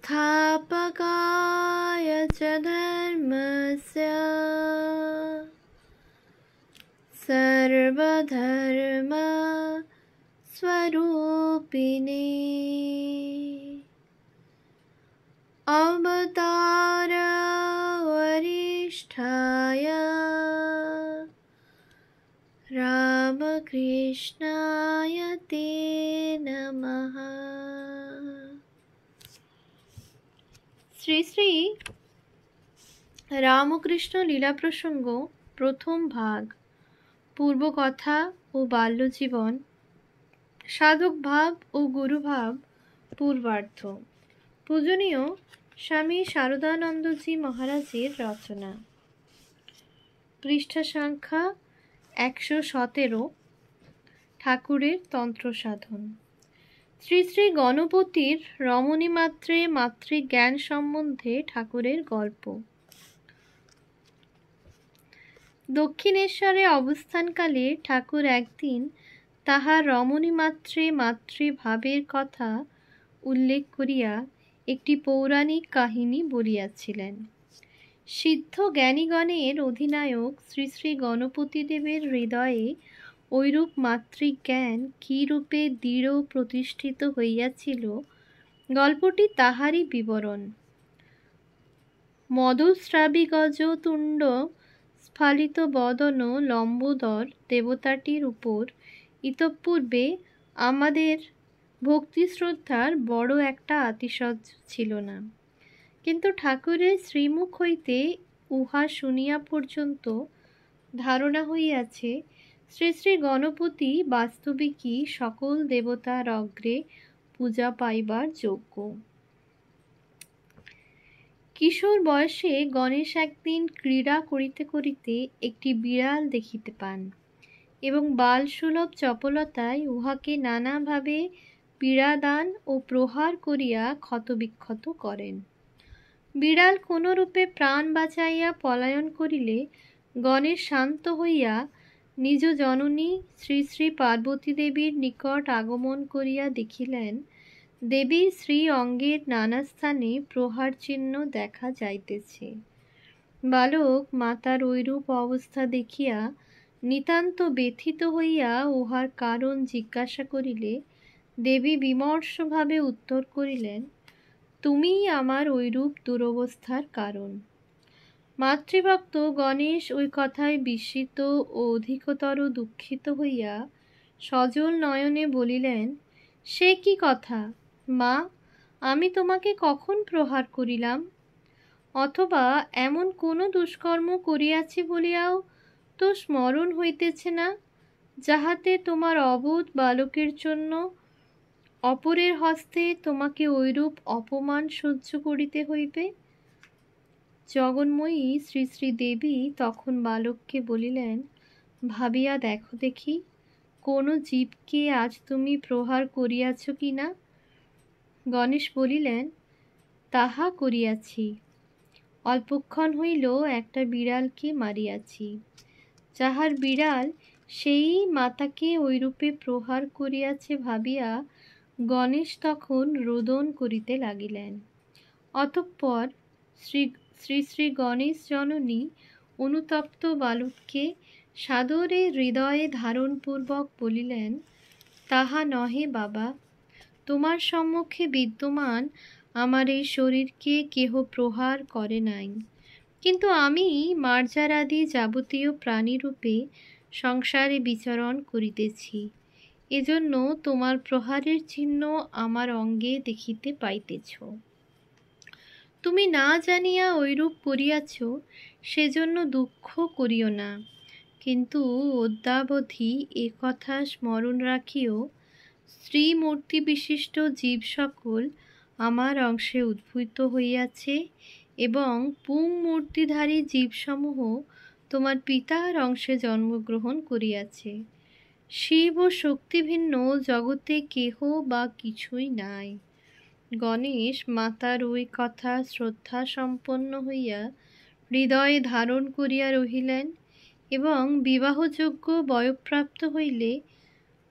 संस्थापकाय च धर्मस्य सर्वधर्म स्वरूपिणे अवतार वरिष्ठाय रामकृष्णाय ते नमः। শ্রী শ্রী রামকৃষ্ণ লীলা প্রসঙ্গ প্রথম ভাগ, পূর্বকথা ও বাল্যজীবন, সাধক ভাব ও গুরুভাব পূর্বার্ধ। পূজনীয় স্বামী শারদানন্দজি মহারাজের রচনা। পৃষ্ঠা সংখ্যা 117। ঠাকুরের তন্ত্র সাধন। শ্রী শ্রী গণপতির রমণী মাত্রে মাতৃজ্ঞান সম্বন্ধে ঠাকুরের গল্প। দক্ষিণেশ্বরে অবস্থানকালে ঠাকুর একদিন তাহার রমণী মাত্রে মাতৃভাবের কথা উল্লেখ করিয়া একটি পৌরাণিক কাহিনী বলিয়াছিলেন। সিদ্ধ জ্ঞানীগণের অধিনায়ক শ্রী শ্রী গণপতিদেবের হৃদয়ে ঐরূপ মাতৃজ্ঞান কী রূপে দৃঢ় প্রতিষ্ঠিত হইয়াছিল, গল্পটি তাহারই বিবরণ। মদস্রাবিগজ তুণ্ড স্ফালিত বদন লম্বোদর দেবতাটির উপর ইতঃপূর্বে আমাদের ভক্তিশ্রদ্ধার বড় একটা আতিশয্য ছিল না, কিন্তু ঠাকুরের শ্রীমুখ হইতে উহা শুনিয়া পর্যন্ত ধারণা হইয়াছে শ্রী শ্রী গণপতি বাস্তবিকই সকল দেবতার অগ্রে পূজা পাইবার যোগ্য। কিশোর বয়সে গণেশ একদিন ক্রীড়া করিতে করিতে একটি বিড়াল দেখিতে পান এবং বালসুলভ চপলতায় উহাকে নানাভাবে পীড়াদান ও প্রহার করিয়া ক্ষতবিক্ষত করেন। বিড়াল কোনরূপে প্রাণ বাঁচাইয়া পলায়ন করিলে গণেশ শান্ত হইয়া নিজ জননী শ্রী শ্রী পার্বতী দেবীর নিকট আগমন করিয়া দেখিলেন দেবীর শ্রী অঙ্গের নানা স্থানে প্রহার চিহ্ন দেখা যাইতেছে। বালক মাতার ঐরূপ অবস্থা দেখিয়া নিতান্ত ব্যথিত হইয়া উহার কারণ জিজ্ঞাসা করিলে দেবী বিমর্ষভাবে উত্তর করিলেন, তুমিই আমার ঐরূপ দুরবস্থার কারণ। মাতৃভক্ত গণেশ ওই কথায় বিস্মিত ও অধিকতর দুঃখিত হইয়া সজল নয়নে বলিলেন, সে কি কথা মা, আমি তোমাকে কখন প্রহার করিলাম? অথবা এমন কোনো দুষ্কর্ম করিয়াছি বলিয়াও তো স্মরণ হইতেছে না, যাহাতে তোমার অবোধ বালকের জন্য অপরের হস্তে তোমাকে ঐরূপ অপমান সহ্য করিতে হইবে। জগন্ময়ী শ্রী শ্রী দেবী তখন বালককে বলিলেন, ভাবিয়া দেখো দেখি, কোনো জীবকে আজ তুমি প্রহার করিয়াছ কি না? গণেশ বলিলেন, তাহা করিয়াছি। অল্পক্ষণ হইল একটা বিড়ালকে মারিয়াছি। যাহার বিড়াল সেই মাতাকে ঐরূপে প্রহার করিয়াছে ভাবিয়া গণেশ তখন রোদন করিতে লাগিলেন। অতঃপর শ্রী শ্রী গণেশ জননী অনুতপ্ত বালককে সাদরে হৃদয়ে ধারণপূর্বক বলিলেন, তাহা নহে বাবা, তোমার সম্মুখে বিদ্যমান আমার এই শরীরকে কেহ প্রহার করে নাই, কিন্তু আমি মার্জারাদি যাবতীয় প্রাণীরূপে সংসারে বিচরণ করিতেছি, এজন্য তোমার প্রহারের চিহ্ন আমার অঙ্গে দেখিতে পাইতেছ। তুমি না জানিয়া ঐরূপ করিয়াছ, সেজন্য দুঃখ করিও না, কিন্তু অদ্যাবধি এ কথা স্মরণ রাখিও, শ্রীমূর্তি বিশিষ্ট জীব সকল আমার অংশে উদ্ভূত হইয়াছে এবং পুং মূর্তিধারী জীবসমূহ তোমার পিতার অংশে জন্মগ্রহণ করিয়াছে। শিব ও শক্তি ভিন্ন জগতে কেহ বা কিছুই নাই। গণেশ মাতার ওই কথা শ্রদ্ধা সম্পন্ন হইয়া হৃদয়ে ধারণ করিয়া রহিলেন এবং বিবাহযোগ্য বয়ঃপ্রাপ্ত হইলে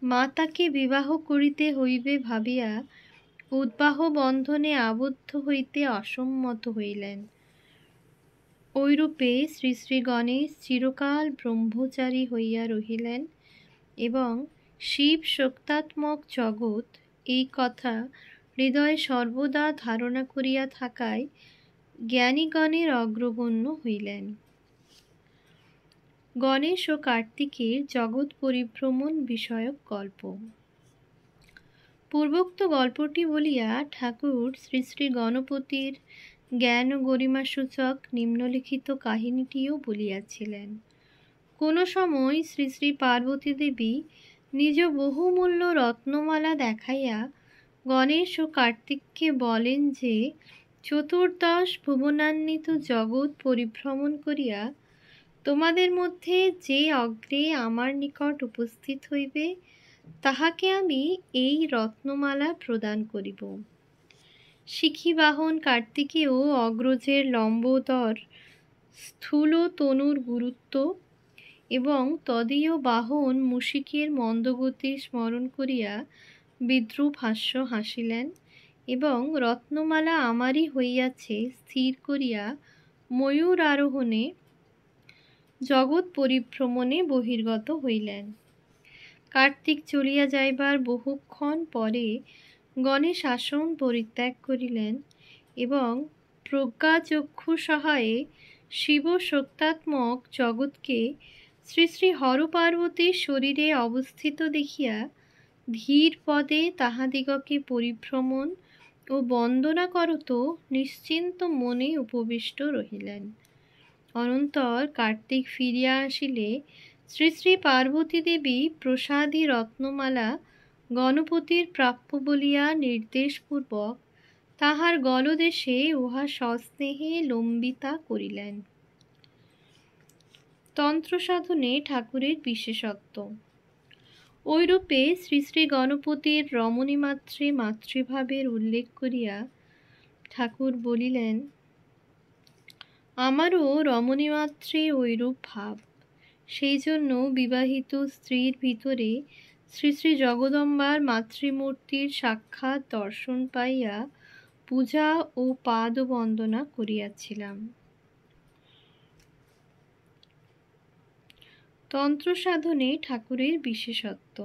মাতাকে বিবাহ করিতে হইবে ভাবিয়া উদ্বাহ বন্ধনে আবদ্ধ হইতে অসম্মত হইলেন। ঐরূপে শ্রী শ্রী গণেশ চিরকাল ব্রহ্মচারী হইয়া রহিলেন এবং শিব শক্তাত্মক জগৎ এই কথা হৃদয়ে সর্বদা ধারণা করিয়া থাকায় জ্ঞানীগণের অগ্রগণ্য হইলেন। গণেশ ও কার্তিকের জগৎ পরিভ্রমণ বিষয়ক গল্প। পূর্বোক্ত গল্পটি বলিয়া ঠাকুর শ্রী শ্রী গণপতির জ্ঞান ও গরিমাসূচক নিম্নলিখিত কাহিনীটিও বলিয়াছিলেন। কোনো সময় শ্রী শ্রী পার্বতী দেবী নিজ বহুমূল্য রত্নমালা দেখাইয়া গণেশ ও কার্তিককে বলেন যে চতুর্দশ ভুবনান্বিত জগৎ পরিভ্রমণ করিয়া তোমাদের মধ্যে যে অগ্রে আমার নিকট উপস্থিত হইবে তাহাকে আমি এই রত্নমালা প্রদান করিব। শিখিবাহন কার্তিকেয় অগ্রজের লম্বোদর স্থূল তনুর গুরুত্ব এবং তদীয় বাহন মুশিকের মন্দগতি স্মরণ করিয়া বিদ্রূপ হাস্য হাসিলেন এবং রত্নমালা আমারই হইয়াছে স্থির করিয়া ময়ূর আরোহণে জগৎ পরিভ্রমণে বহির্গত হইলেন। কার্তিক চলিয়া যাইবার বহুক্ষণ পরে গণেশ আসন পরিত্যাগ করিলেন এবং প্রজ্ঞাচক্ষু সহায়ে শিব শক্তাত্মক জগৎকে শ্রী শ্রী হরপার্বতীর শরীরে অবস্থিত দেখিয়া ধীর পদে তাহাদিগকে পরিভ্রমণ ও বন্দনা করত নিশ্চিন্ত মনে উপবিষ্ট রহিলেন। অনন্তর কার্তিক ফিরিয়া আসিলে শ্রী শ্রী পার্বতী দেবী প্রসাদী রত্নমালা গণপতির প্রাপ্য বলিয়া নির্দেশপূর্বক তাহার গলদেশে উহা সস্নেহে লম্বিতা করিলেন। তন্ত্র সাধনে ঠাকুরের বিশেষত্ব। ঐরূপে শ্রী শ্রী গণপতির রমণীমাত্রে মাতৃভাবের উল্লেখ করিয়া ঠাকুর বলিলেন, আমারও রমণীমাত্রে ঐরূপ ভাব, সেই জন্য বিবাহিত স্ত্রীর ভিতরে শ্রী শ্রী জগদম্বার মাতৃমূর্তির সাক্ষাৎ দর্শন পাইয়া পূজা ও পাদ বন্দনা করিয়াছিলাম। তন্ত্র সাধনে ঠাকুরের বিশেষত্ব।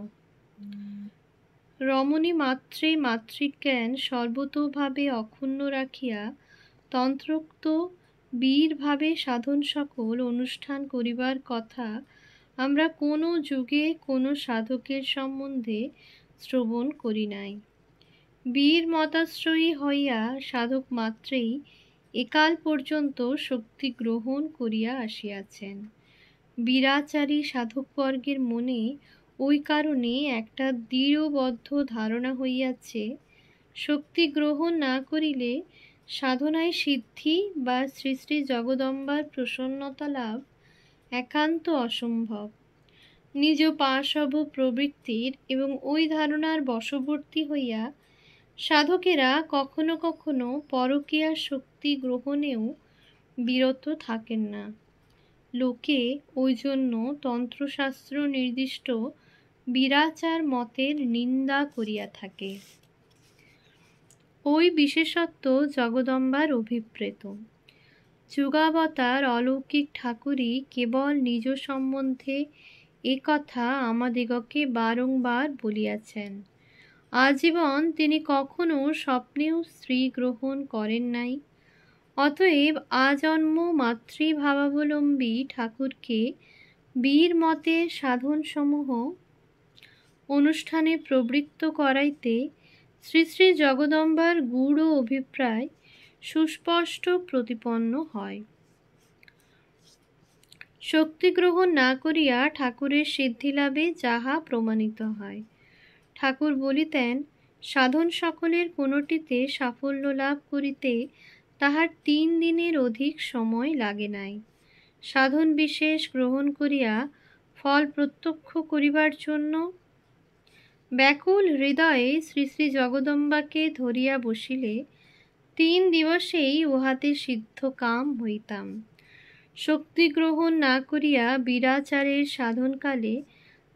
রমণী মাত্রে মাতৃজ্ঞান সর্বতোভাবে অক্ষুণ্ণ রাখিয়া তন্ত্রোক্ত বীরভাবে সাধন সকল অনুষ্ঠান করিবার কথা আমরা কোনো যুগে কোনো সাধকের সম্বন্ধে শ্রবণ করি নাই। বীর মতাশ্রয়ী হইয়া সাধক মাত্রেই একাল পর্যন্ত শক্তি গ্রহণ করিয়া আসিয়াছেন। বীরাচারী সাধকবর্গের মনে ওই কারণে একটা দৃঢ়বদ্ধ ধারণা হইয়াছে, শক্তি গ্রহণ না করিলে সাধনায় সিদ্ধি বা শ্রী শ্রী জগদম্বার প্রসন্নতা লাভ একান্ত অসম্ভব। নিজ পাশব প্রবৃত্তির এবং ওই ধারণার বশবর্তী হইয়া সাধকেরা কখনো কখনো পরকীয়া শক্তি গ্রহণেও বিরত থাকেন না। লোকে ওই জন্য তন্ত্রশাস্ত্র নির্দিষ্ট বীরাচার মতের নিন্দা করিয়া থাকে। ওই বিশেষত্ব জগদম্বার অভিপ্রেত। যুগাবতার অলৌকিক ঠাকুরই কেবল নিজ সম্বন্ধে এ কথা আমাদিগকে বারংবার বলিয়াছেন। আজীবন তিনি কখনো স্বপ্নেও স্ত্রী গ্রহণ করেন নাই। অতএব আজন্ম মাতৃভাবাবলম্বী ঠাকুরকে বীর মতের সাধনসমূহ অনুষ্ঠানে প্রবৃত্ত করাইতে শ্রী শ্রী জগদম্বার গূঢ় অভিপ্রায় সুস্পষ্ট প্রতিপন্ন হয়। শক্তি গ্রহণ না করিয়া ঠাকুরের সিদ্ধিলাভে যাহা প্রমাণিত হয়। ঠাকুর বলিতেন, সাধন সকলের কোনোটিতে সাফল্য লাভ করিতে তাহার 3 দিনের অধিক সময় লাগে নাই। সাধন বিশেষ গ্রহণ করিয়া ফল প্রত্যক্ষ করিবার জন্য ব্যাকুল হৃদয়ে শ্রী শ্রী জগদম্বাকে ধরিয়া বসিলে 3 দিবসেই উহাতে সিদ্ধ কাম হইতাম। শক্তি গ্রহণ না করিয়া বীরাচারের সাধনকালে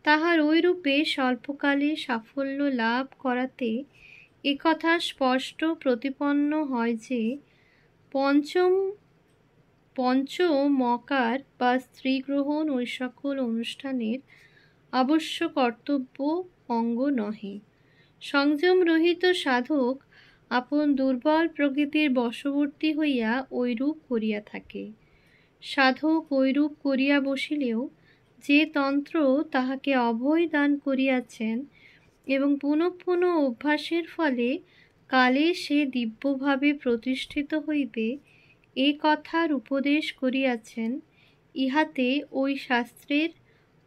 তাহার ঐরূপে স্বল্পকালে সাফল্য লাভ করাতে একথা স্পষ্ট প্রতিপন্ন হয় যে পঞ্চমকার বা স্ত্রী গ্রহণ ওই সকল অনুষ্ঠানের অবশ্য কর্তব্য অঙ্গ নহে। সংযম রহিত সাধক আপন দুর্বল প্রকৃতির বশবর্তী হইয়া ঐরূপ করিয়া থাকে। সাধক ঐরূপ করিয়া বসিলেও যে তন্ত্র তাহাকে অভয় দান করিয়াছেন এবং পুনঃ পুনঃ অভ্যাসের ফলে কালে সে দিব্যভাবে প্রতিষ্ঠিত হইবে, এ কথার উপদেশ করিয়াছেন, ইহাতে ওই শাস্ত্রের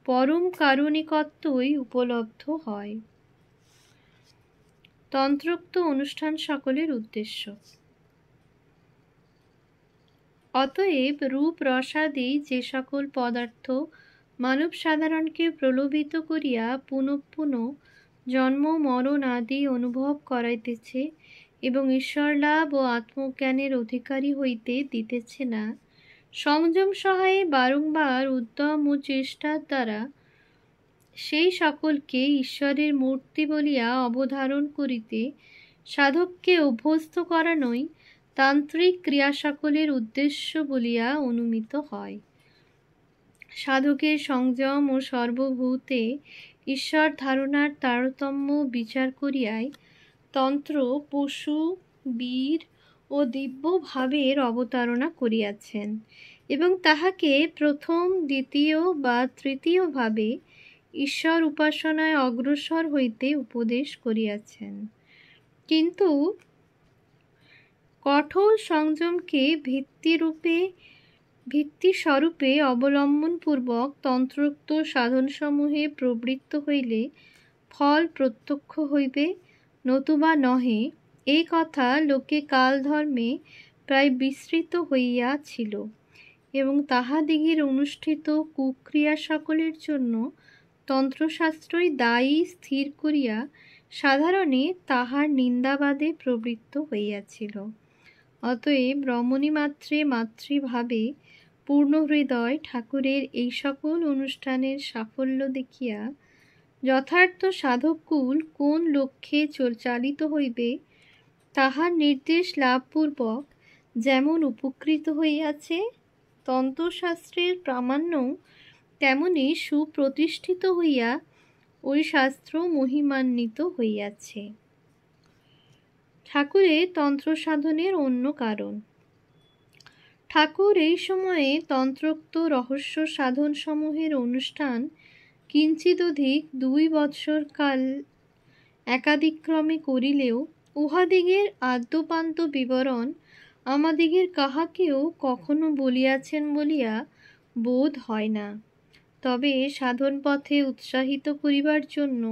পরম কারণিকত্বই উপলব্ধ হয়। তন্ত্রোক্ত অনুষ্ঠান সকলের উদ্দেশ্য। অতএব রূপ রসাদি যে সকল পদার্থ মানব সাধারণকে প্রলোভিত করিয়া পুনঃ পুনঃ জন্ম মরণ আদি অনুভব করাইতেছে এবং ঈশ্বর লাভ ও আত্মজ্ঞানের অধিকারী হইতে দিতেছে না, সংযম সহায়ে বারংবার উদ্যম ও চেষ্টার দ্বারা সেই সকলকে ঈশ্বরের মূর্তি বলিয়া অবধারণ করিতে সাধককে অভ্যস্ত করানোই তান্ত্রিক ক্রিয়া সকলের উদ্দেশ্য বলিয়া অনুমিত হয়। সাধকের সংযম ও সর্বভূতে ঈশ্বর ধারণার তারতম্য বিচার করিয়াই তন্ত্র পশু, বীর ও দিব্য ভাবের অবতারণা করিয়াছেন এবং তাহাকে প্রথম, দ্বিতীয় বা তৃতীয় ভাবে ঈশ্বর উপাসনায় অগ্রসর হইতে উপদেশ করিয়াছেন। কিন্তু কঠোর সংযমকে ভিত্তিস্বরূপে অবলম্বনপূর্বক তন্ত্রোক্ত সাধনসমূহে প্রবৃত্ত হইলে ফল প্রত্যক্ষ হইবে, নতুবা নহে, এই কথা লোকে কালধর্মে প্রায় বিস্মৃত হইয়াছিল এবং তাহাদিগের অনুষ্ঠিত কুক্রিয়া সকলের জন্য তন্ত্রশাস্ত্রই দায়ী স্থির করিয়া সাধারণে তাহার নিন্দাবাদে প্রবৃত্ত হইয়াছিল। অতএব রমণীমাত্রে মাতৃভাবে পূর্ণ হৃদয় ঠাকুরের এই সকল অনুষ্ঠানের সাফল্য দেখিয়া যথার্থ সাধককুল কোন লক্ষ্যে চালিত হইবে তাহার নির্দেশ লাভপূর্বক যেমন উপকৃত হইয়াছে, তন্ত্রশাস্ত্রের প্রামাণ্য তেমনি সুপ্রতিষ্ঠিত হইয়া ওই শাস্ত্র মহিমান্বিত হইয়াছে। ঠাকুরের তন্ত্র সাধনের অন্য কারণ। ঠাকুর এই সময়ে তন্ত্রোক্ত রহস্য সাধন সমূহের অনুষ্ঠান কিঞ্চিদধিক 2 বৎসর কাল একাদিক্রমে করিলেও উহাদিগের আদ্যোপান্ত বিবরণ আমাদিগের কাহাকেও কখনো বলিয়াছেন বলিয়া বোধ হয় না। তবে সাধন পথে উৎসাহিত করিবার জন্য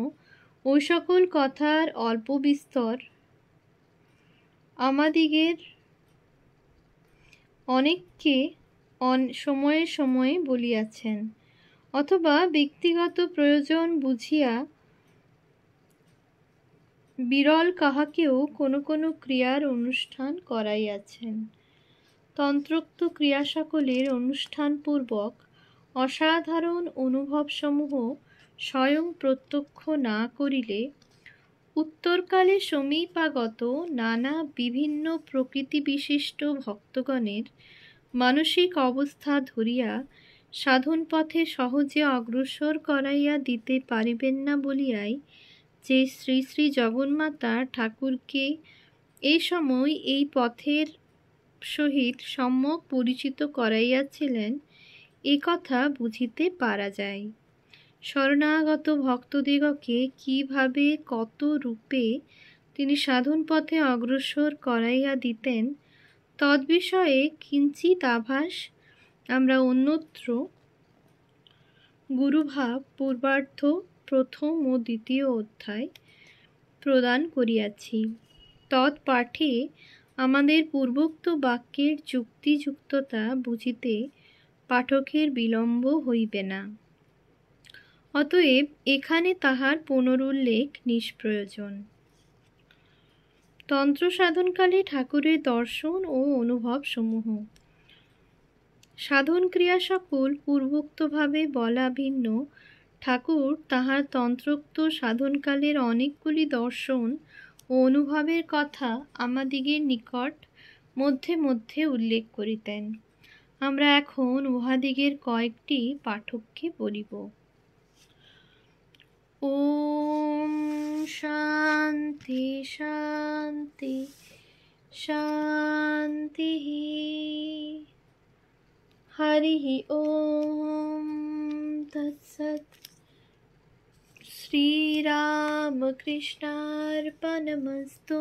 ওই সকল কথার অল্প বিস্তর আমাদিগের অনেককে সময়ে সময়ে বলিয়াছেন, অথবা ব্যক্তিগত প্রয়োজন বুঝিয়া বিরল কাহাকেও কোনো কোনো ক্রিয়ার অনুষ্ঠান করাইয়াছেন। তন্ত্রোক্ত ক্রিয়া সকলের অনুষ্ঠানপূর্বক অসাধারণ অনুভবসমূহ স্বয়ং প্রত্যক্ষ না করিলে উত্তরকালে সমীপাগত নানা বিভিন্ন প্রকৃতিবিশিষ্ট ভক্তগণের মানসিক অবস্থা ধরিয়া সাধন পথে সহজে অগ্রসর করাইয়া দিতে পারিবেন না বলিয়াই যে শ্রী শ্রী জগন্মাতা ঠাকুরকে এই সময় এই পথের সহিত সম্যক পরিচিত করাইয়াছিলেন, এ কথা বুঝিতে পারা যায়। শরণাগত ভক্তদিগকে কিভাবে কত রূপে তিনি সাধন পথে অগ্রসর করাইয়া দিতেন তদ্বিষয়ে কিঞ্চিৎ আভাস আমরা অন্যত্র গুরুভাব পূর্বার্ধ 1ম ও 2য় অধ্যায় প্রদান করিয়াছি। তৎপাঠে আমাদের পূর্বোক্ত বাক্যের যুক্তিযুক্ততা বুঝিতে পাঠকের বিলম্ব হইবে না। অতএব এখানে তাহার পুনরুল্লেখ নিষ্প্রয়োজন। তন্ত্র সাধনকালে ঠাকুরের দর্শন ও অনুভব সমূহ। সাধন ক্রিয়া সকল পূর্বোক্তভাবে বলা ভিন্ন, ঠাকুর তাহার তন্ত্রোক্ত সাধনকালের অনেকগুলি দর্শন ও অনুভবের কথা আমাদিগের নিকট মধ্যে মধ্যে উল্লেখ করিতেন। আমরা এখন উহাদিগের কয়েকটি পাঠক্যে বলিব। ওম শান্তি শান্তি শান্তি। হরি ওম তৎসৎ। শ্রীরামকৃষ্ণার্পণমস্তু।